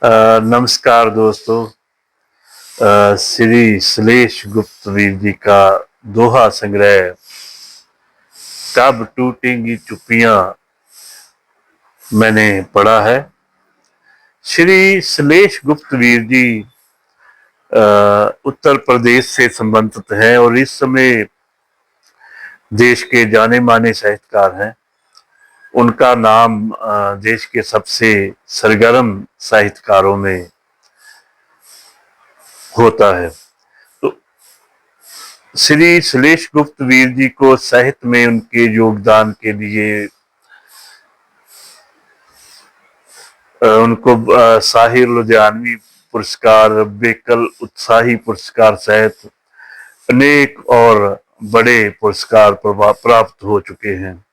नमस्कार दोस्तों। श्री श्लेष गुप्त वीर जी का दोहा संग्रह कब टूटेंगी चुप्पियां मैंने पढ़ा है। श्री श्लेष गुप्त वीर जी उत्तर प्रदेश से संबंधित हैं और इस समय देश के जाने माने साहित्यकार हैं। उनका नाम देश के सबसे सरगर्म साहित्यकारों में होता है। तो श्री श्लेष गुप्त वीर जी को साहित्य में उनके योगदान के लिए उनको साहिर लुधियानवी पुरस्कार, बेकल उत्साही पुरस्कार सहित अनेक और बड़े पुरस्कार प्राप्त हो चुके हैं।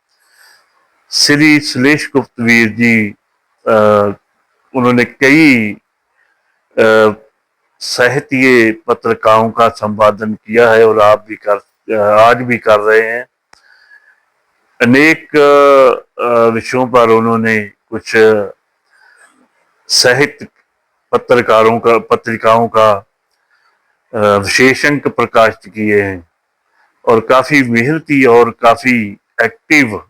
श्री श्लेष गुप्त वीर जी उन्होंने कई साहित्य पत्रिकाओं का संपादन किया है और आज भी कर रहे हैं। अनेक विषयों पर उन्होंने कुछ साहित्य पत्रिकाओं का विशेष अंक प्रकाशित किए हैं और काफी मेहनती और काफी एक्टिव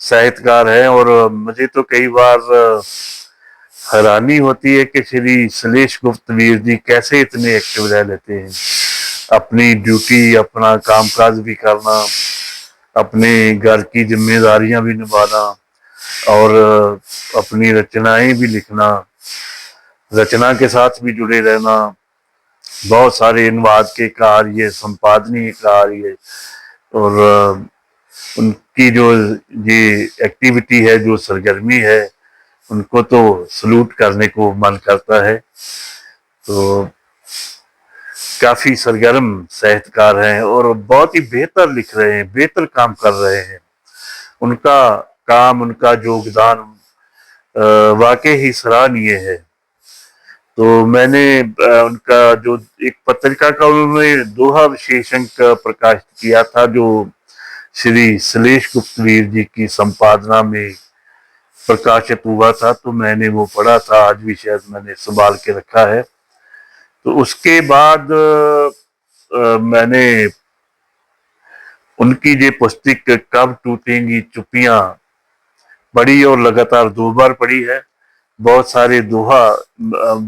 साहित्यकार हैं। और मुझे तो कई बार हैरानी होती है कि श्री श्लेष गुप्त वीर जी कैसे इतने एक्टिव रह लेते हैं। अपनी ड्यूटी, अपना कामकाज भी करना, अपने घर की जिम्मेदारियां भी निभाना और अपनी रचनाएं भी लिखना, रचना के साथ भी जुड़े रहना, बहुत सारे अनुवाद के कार्य, संपादनीय कार्य और उनकी जो ये एक्टिविटी है, जो सरगर्मी है, उनको तो सलूट करने को मन करता है। तो काफी सरगर्म साहित्यकार हैं और बहुत ही बेहतर लिख रहे हैं, बेहतर काम कर रहे हैं। उनका काम, उनका योगदान वाकई ही सराहनीय है। तो मैंने उनका जो एक पत्रिका का उन्होंने दोहा विशेष अंक प्रकाशित किया था, जो श्री श्लेष गुप्त वीर जी की संपादना में प्रकाशित हुआ था, तो मैंने वो पढ़ा था। आज भी शायद मैंने संभाल के रखा है। तो उसके बाद मैंने उनकी ये पुस्तक कब टूटेंगी चुप्पियां पढ़ी और लगातार 2 बार पढ़ी है। बहुत सारे दोहा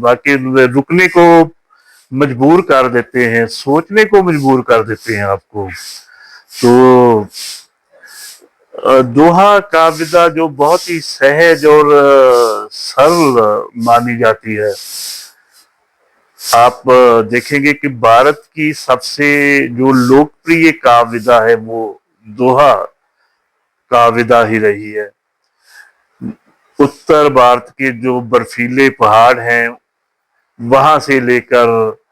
वाकई रुकने को मजबूर कर देते हैं, सोचने को मजबूर कर देते हैं आपको। तो दोहा काव्यता जो बहुत ही सहज और सरल मानी जाती है। आप देखेंगे कि भारत की सबसे जो लोकप्रिय काव्यता है वो दोहा काव्यता ही रही है। उत्तर भारत के जो बर्फीले पहाड़ हैं वहां से लेकर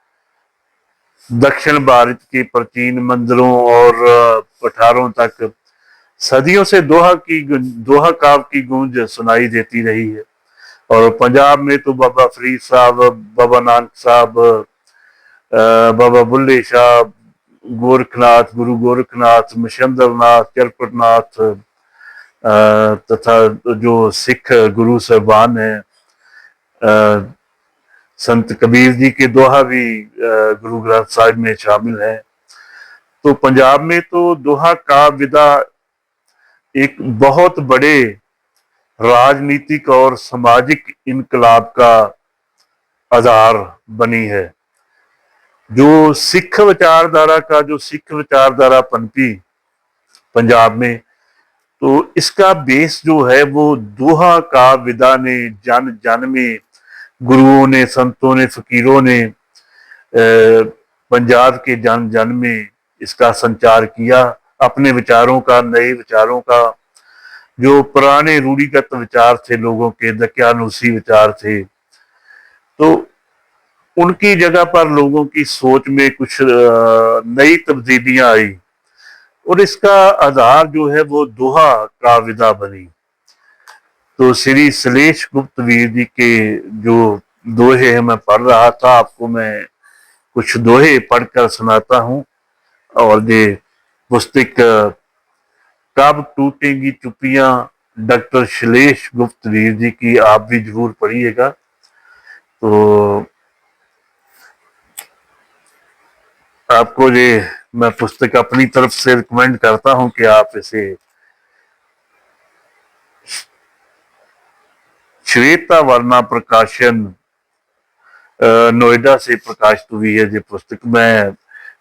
दक्षिण भारत के प्राचीन मंदिरों और पठारों तक सदियों से दोहा काव्य की गूंज सुनाई देती रही है। और पंजाब में तो बाबा फरीद साहब, बाबा नानक साहब, बाबा बुल्ले शाह, गोरखनाथ, गुरु गोरखनाथ, मछंद्रनाथ, चरपटनाथ तथा जो सिख गुरु साहबान हैं, संत कबीर जी के दोहा भी गुरु ग्रंथ साहिब में शामिल है। तो पंजाब में तो दोहा का विदा एक बहुत बड़े राजनीतिक और सामाजिक इनकलाब का आधार बनी है। जो सिख विचारधारा पनपी पंजाब में, तो इसका बेस जो है वो दोहा का विदा ने जन जन में गुरुओं ने, संतों ने, फकीरों ने पंजाब के जन जन में इसका संचार किया। अपने विचारों का, नए विचारों का, जो पुराने रूढ़िगत विचार थे लोगों के, दकियानूसी विचार थे, तो उनकी जगह पर लोगों की सोच में कुछ नई तब्दीलियां आई और इसका आधार जो है वो दोहा का विदा बनी। तो श्री श्लेष गुप्त वीर जी के जो दोहे हैं मैं पढ़ रहा था, आपको मैं कुछ दोहे पढ़कर सुनाता हूं। और ये पुस्तक कब टूटेंगी चुप्पियां डॉक्टर श्लेष गुप्त वीर जी की, आप भी जरूर पढ़िएगा। तो आपको ये मैं पुस्तक अपनी तरफ से रिकमेंड करता हूं कि आप इसे, श्वेता वर्णा प्रकाशन नोएडा से प्रकाशित हुई है ये पुस्तक। मैं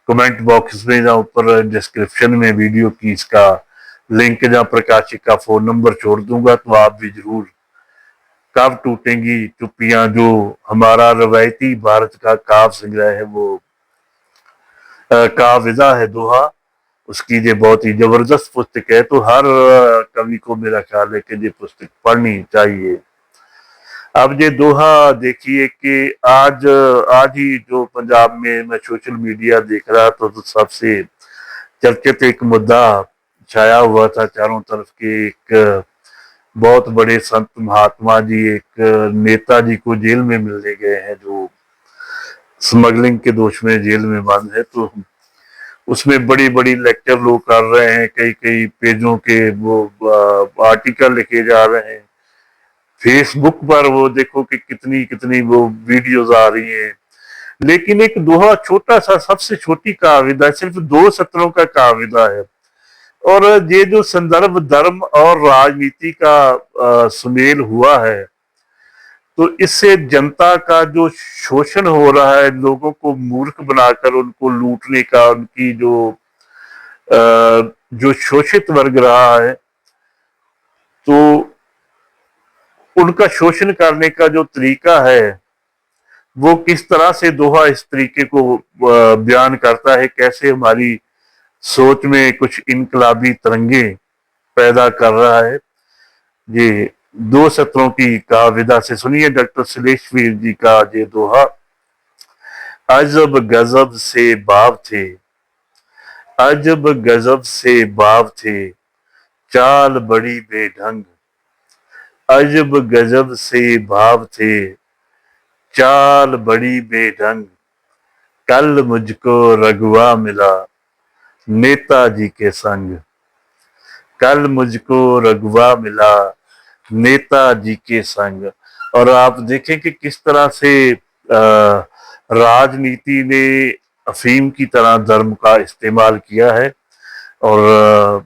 कमेंट बॉक्स में या ऊपर डिस्क्रिप्शन में वीडियो की इसका लिंक या प्रकाशक का फोन नंबर छोड़ दूंगा, तो आप भी जरूर कब टूटेंगी चुप्पियां, जो हमारा रवायती भारत का काव्य संग्रह है, वो काव्यविदा है दोहा, उसकी ये बहुत ही जबरदस्त पुस्तक है। तो हर कवि को मेरा ख्याल है कि ये पुस्तक पढ़नी चाहिए। अब ये दोहा देखिए कि आज आज ही जो पंजाब में मैं सोशल मीडिया देख रहा था, तो सबसे चर्चित एक मुद्दा छाया हुआ था चारों तरफ के, एक बहुत बड़े संत महात्मा जी एक नेताजी को जेल में मिलने गए हैं, जो स्मगलिंग के दोष में जेल में बंद है। तो उसमें बड़ी बड़ी लेक्चर लोग कर रहे हैं, कई कई पेजों के वो आर्टिकल लिखे जा रहे हैं, फेसबुक पर वो देखो कि कितनी कितनी वो वीडियोस आ रही हैं। लेकिन एक दोहा छोटा सा, सबसे छोटी काविदा, सिर्फ 2 सत्रों का काविदा है, और ये जो संदर्भ धर्म और राजनीति का सुमेल हुआ है, तो इससे जनता का जो शोषण हो रहा है, लोगों को मूर्ख बनाकर उनको लूटने का, उनकी जो शोषित वर्ग रहा है, तो उनका शोषण करने का जो तरीका है, वो किस तरह से दोहा इस तरीके को बयान करता है, कैसे हमारी सोच में कुछ इनकलाबी तरंगे पैदा कर रहा है। ये 2 सत्रों की काविदा से सुनिए डॉक्टर सलेशवीर जी का ये दोहा। अजब गजब से बाब थे, अजब गजब से बाब थे, चाल बड़ी बेढंग, अजब गजब से भाव थे, चाल बड़ी बेढंग, कल मुझको रघुआ मिला नेताजी के संग, कल मुझको रघुआ मिला नेताजी के संग। और आप देखें कि किस तरह से राजनीति ने अफीम की तरह धर्म का इस्तेमाल किया है, और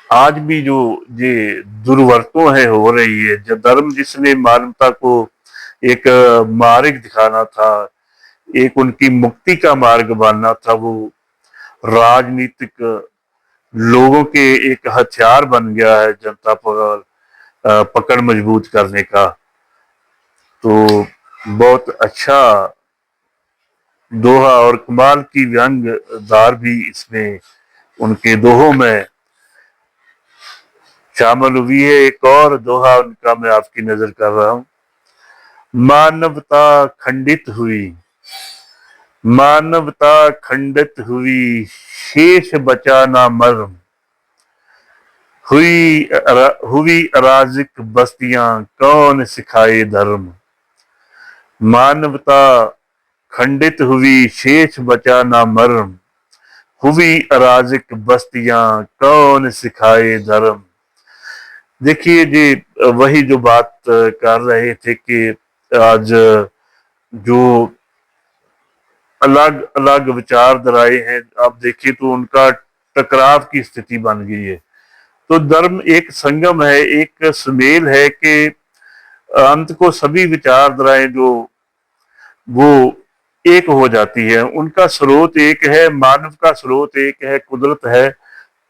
आज भी जो ये दुर्वर्तों है हो रही है, जो धर्म जिसने मानवता को एक मार्ग दिखाना था, एक उनकी मुक्ति का मार्ग बनना था, वो राजनीतिक लोगों के एक हथियार बन गया है जनता पर पकड़ मजबूत करने का। तो बहुत अच्छा दोहा और कमाल की व्यंग्यधार भी इसमें उनके दोहों में शामिल हुई है। एक और दोहा उनका मैं आपकी नजर कर रहा हूं। मानवता खंडित हुई, मानवता खंडित हुई, शेष बचा ना मर्म, हुई अराजिक बस्तियां, कौन सिखाए धर्म। मानवता खंडित हुई, शेष बचा ना मर्म, हुई अराजिक बस्तियां, कौन सिखाए धर्म। देखिए जी, वही जो बात कर रहे थे कि आज जो अलग अलग विचारधाराएं हैं, आप देखिए तो उनका टकराव की स्थिति बन गई है। तो धर्म एक संगम है, एक सुमेल है कि अंत को सभी विचारधाराएं जो वो एक हो जाती है, उनका स्रोत एक है, मानव का स्रोत एक है, कुदरत है।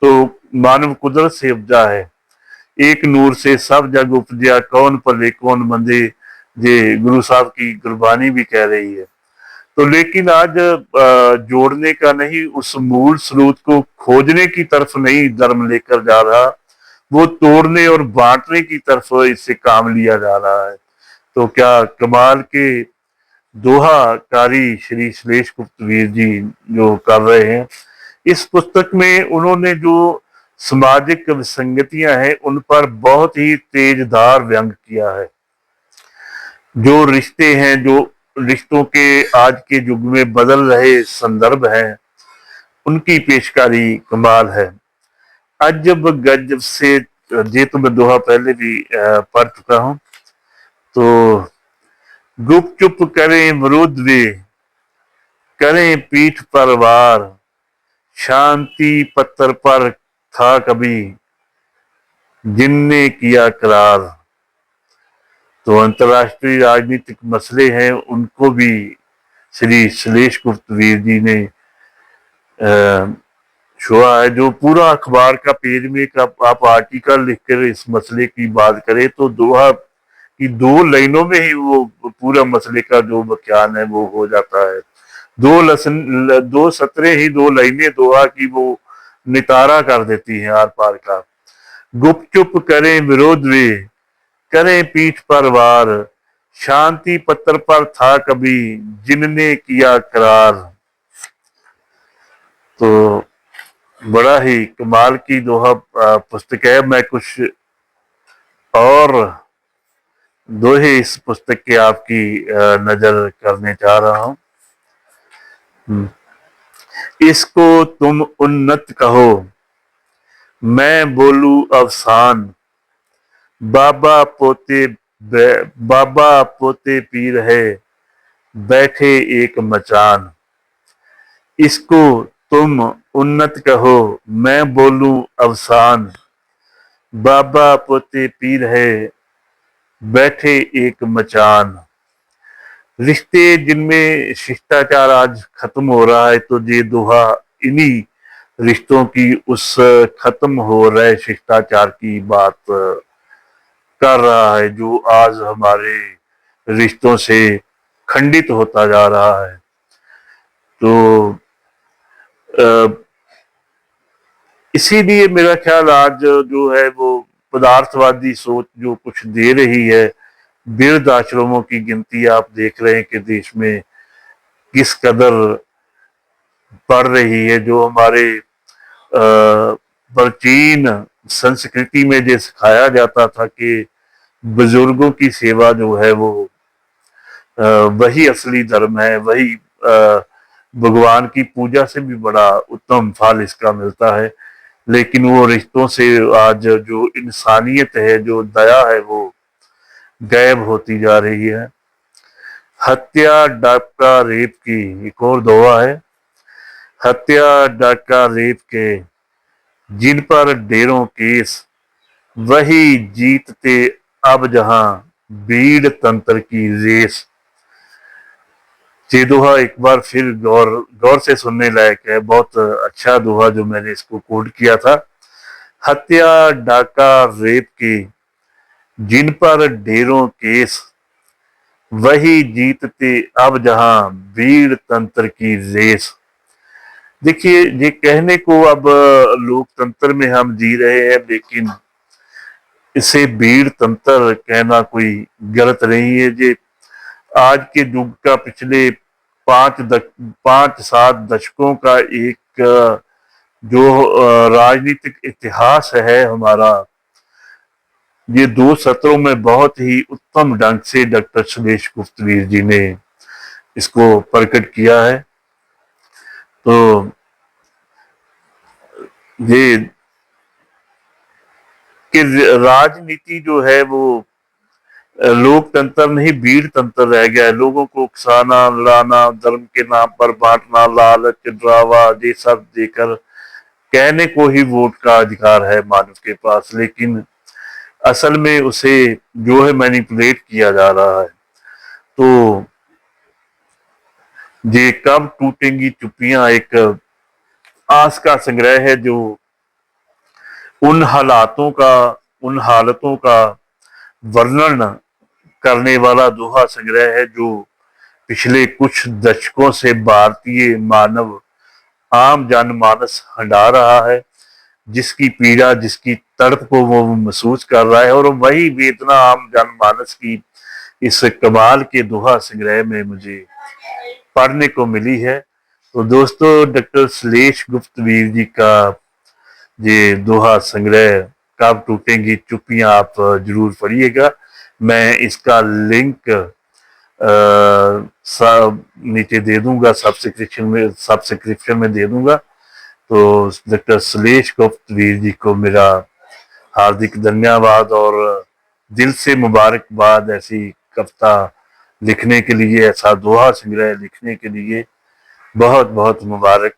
तो मानव कुदरत से उपजा है, एक नूर से सब जग उपजा, कौन पले कौन बंदे, ये गुरु साहब की गुरबानी भी कह रही है। तो लेकिन आज जोड़ने का नहीं, उस मूल स्रोत को खोजने की तरफ नहीं धर्म लेकर जा रहा, वो तोड़ने और बांटने की तरफ इससे काम लिया जा रहा है। तो क्या कमाल के दोहाकारी श्री श्लेष गुप्तवीर जी जो कर रहे हैं। इस पुस्तक में उन्होंने जो सामाजिक विसंगतियां हैं, उन पर बहुत ही तेजधार व्यंग किया है। जो रिश्ते हैं, जो रिश्तों के आज के युग में बदल रहे संदर्भ हैं, उनकी पेशकारी कमाल है। अजब गजब से, ये तो मैं दोहा पहले भी पढ़ चुका हूं। तो गुप चुप करें विरोध वे, करें पीठ पर वार, शांति पत्थर पर था कभी जिनने किया करार। तो अंतर्राष्ट्रीय राजनीतिक मसले हैं, उनको भी श्री श्लेष गुप्तवीर जी ने छुआ है। जो पूरा अखबार का पेज में एक आप आर्टिकल लिखकर इस मसले की बात करें तो दोहा की 2 लाइनों में ही वो पूरा मसले का जो बयान है वो हो जाता है। 2 सत्रें ही 2 लाइनें दोहा की वो नितारा कर देती हैं आर पार का। गुप चुप करें विरोध वे, करें पीठ पर वार, शांति पत्र पर था कभी जिनने किया करार। तो बड़ा ही कमाल की दोहा पुस्तक है। मैं कुछ और दोहे इस पुस्तक के आपकी नजर करने चाह रहा हूं। इसको तुम उन्नत कहो, मैं बोलू अवसान, बाबा पोते पी रहे बैठे एक मचान। इसको तुम उन्नत कहो, मैं बोलूं अवसान, बाबा पोते पी रहे बैठे एक मचान। रिश्ते जिनमें शिष्टाचार आज खत्म हो रहा है, तो ये दोहा इन्हीं रिश्तों की उस खत्म हो रहे शिष्टाचार की बात कर रहा है, जो आज हमारे रिश्तों से खंडित होता जा रहा है। तो इसीलिए मेरा ख्याल आज जो है वो पदार्थवादी सोच जो कुछ दे रही है, वृद्ध आश्रमों की गिनती आप देख रहे हैं कि देश में किस कदर बढ़ रही है। जो हमारे प्राचीन संस्कृति में जो सिखाया जाता था कि बुजुर्गों की सेवा जो है वो वही असली धर्म है, वही भगवान की पूजा से भी बड़ा उत्तम फल इसका मिलता है। लेकिन वो रिश्तों से आज जो इंसानियत है, जो दया है, वो गायब होती जा रही है। हत्या डाका रेप की एक और दोहा है। हत्या डाका रेप के जिन पर ढेरों केस, वही जीतते अब जहां भीड़ तंत्र की रेस। ये दोहा एक बार फिर गौर से सुनने लायक है। बहुत अच्छा दोहा जो मैंने इसको कोट किया था। हत्या डाका रेप के जिन पर ढेरों केस, वही जीतते अब जहां भीड़ तंत्र की रेस। देखिए, ये कहने को अब लोकतंत्र में हम जी रहे हैं, लेकिन इसे भीड़ तंत्र कहना कोई गलत नहीं है। ये आज के युग का पिछले 5-7 दशकों का एक जो राजनीतिक इतिहास है हमारा, ये 2 सत्रों में बहुत ही उत्तम ढंग से डॉक्टर सुरेश गुप्तवीर जी ने इसको प्रकट किया है। तो ये कि राजनीति जो है वो लोकतंत्र नहीं भीड़ तंत्र रह गया है। लोगों को उकसाना, लड़ाना, धर्म के नाम पर बांटना, लालच, डरावा, ये सब देकर कहने को ही वोट का अधिकार है मानव के पास, लेकिन असल में उसे जो है मैनिपुलेट किया जा रहा है। तो ये कब टूटेंगी चुप्पियां एक आस का संग्रह है, जो उन हालतों का वर्णन करने वाला दोहा संग्रह है, जो पिछले कुछ दशकों से भारतीय मानव आम जनमानस हंडा रहा है, जिसकी पीड़ा, जिसकी तड़प को वो महसूस कर रहा है। और वही वेदना आम जनमानस की इस कमाल के दोहा संग्रह में मुझे पढ़ने को मिली है। तो दोस्तों, डॉक्टर श्लेष गुप्तवीर जी का ये दोहा संग्रह कब टूटेंगी चुप्पियां आप जरूर पढ़िएगा। मैं इसका लिंक नीचे दे दूंगा, सब्सक्रिप्शन में दे दूंगा। तो डॉक्टर श्लेष गुप्तवीर जी को मेरा हार्दिक धन्यवाद और दिल से मुबारकबाद ऐसी कविता लिखने के लिए, ऐसा दोहा संग्रह लिखने के लिए बहुत बहुत मुबारक